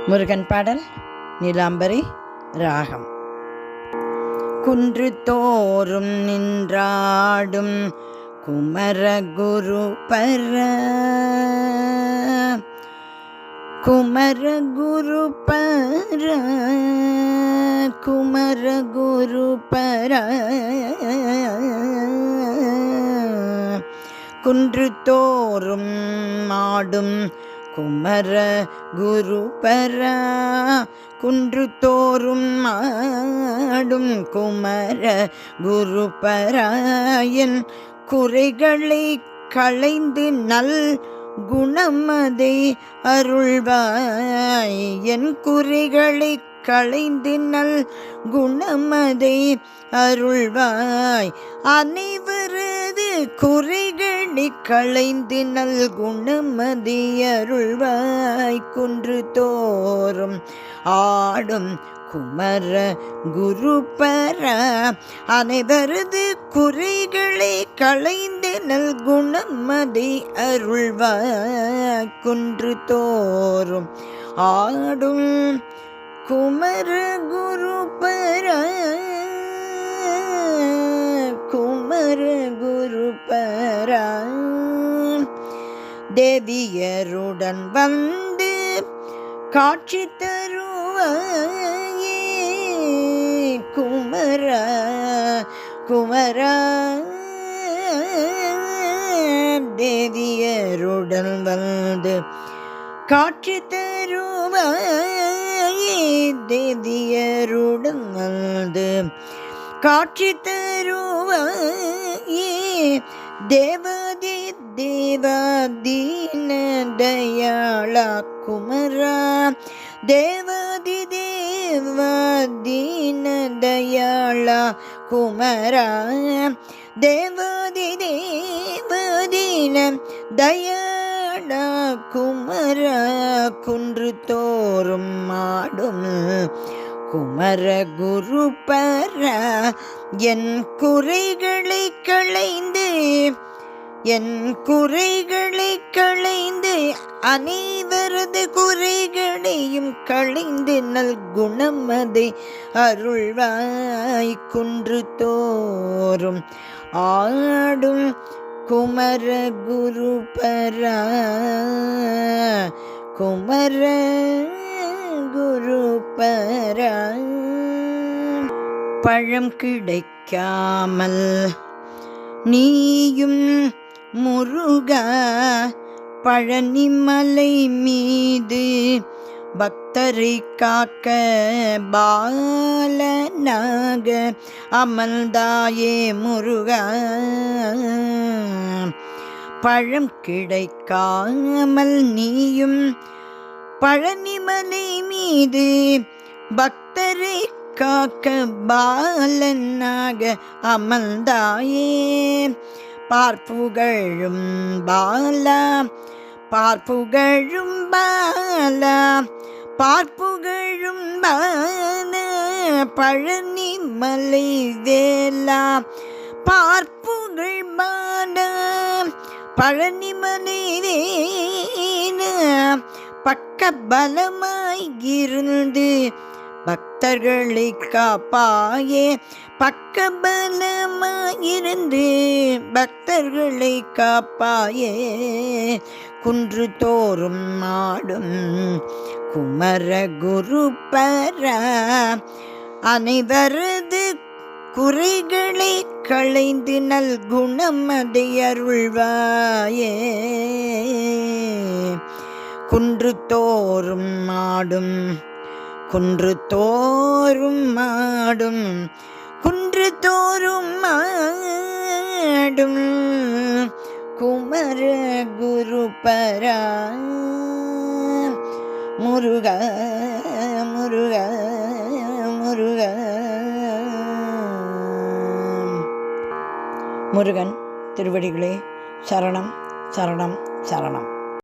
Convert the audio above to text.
முருகன் பாடல் நீலாம்பரி ராகம். குன்று தோறும் நின்றாடும் குமரகுரு பர குமரகுரு பர குமரகுரு பர குன்று தோறும் ஆடும் குமர குரு பர குன்று தோறும் ஆடும் குமர குரு பராயன் குறைகளை களைந்து நல் குணமதை அருள்வாய். என் குறைகளை களைந்து நல் குணமதை அருள்வாய். அனைவரது குறைகளை களைந்து நல் குணமதை அருள்வாய். குன்று தோறும் ஆடும் குமர குரு பர அனைவரது குறைகளை களைந்து நல் குணமதை அருள்வாய். குன்று தோறும் ஆடும் குமர குரு பர குமர குரு பர தேவியருடன் வந்து காட்சி தருவாயே குமர குமர தேவியருடன் வந்து காட்சி தருவாயே தேவியருடன் வந்து காட்சி தருவாயே. தேவாதி தேவாதீன தயாளா குமரா தேவாதி தேவாதீன தயாளா குமரா தேவாதி தேவாதீன தயாளா குமரா குன்று தோறும் ஆடும் குமர குரு பர என் குறைகளை களைந்து என் குறைகளை களைந்து அனைவரது குறைகளையும் களைந்து நல் குணமதை அருள்வாய். குன்று தோறும் ஆடும் குமர குரு பர குமர குரு பர பழம் கிடைக்காமல் நீயும் முருகா பழனிமலை மீது பக்தரை காக்க பாலனாக அமர்ந்தாயே முருகா. பழம் கிடைக்காமல் நீயும் பழனிமலை மீது பக்தரை காக்க பாலனாக அமர்ந்தாயே. பார்ப்புகழும் பாலா பார்ப்புகழும் பாலா பார்ப்புகழும் பாலா பழனிமலை வேலா பார்ப்புகழ் பாலா பழனிமலை வேலா பக்க பலமாயிருந்து பக்தர்களை காப்பாயே. பக்க பலமாயிருந்து பக்தர்களை காப்பாயே. குன்று தோறும் ஆடும் குமர குரு பர அனைவரது குறைகளை களைந்து நல் குணமதை அருள்வாயே. குன்று தோறும் ஆடும் குன்று தோறும் ஆடும் குன்று தோறும் ஆடும் குமர குரு பர முருக முருக முருக. முருகன் திருவடிகளே சரணம் சரணம் சரணம்.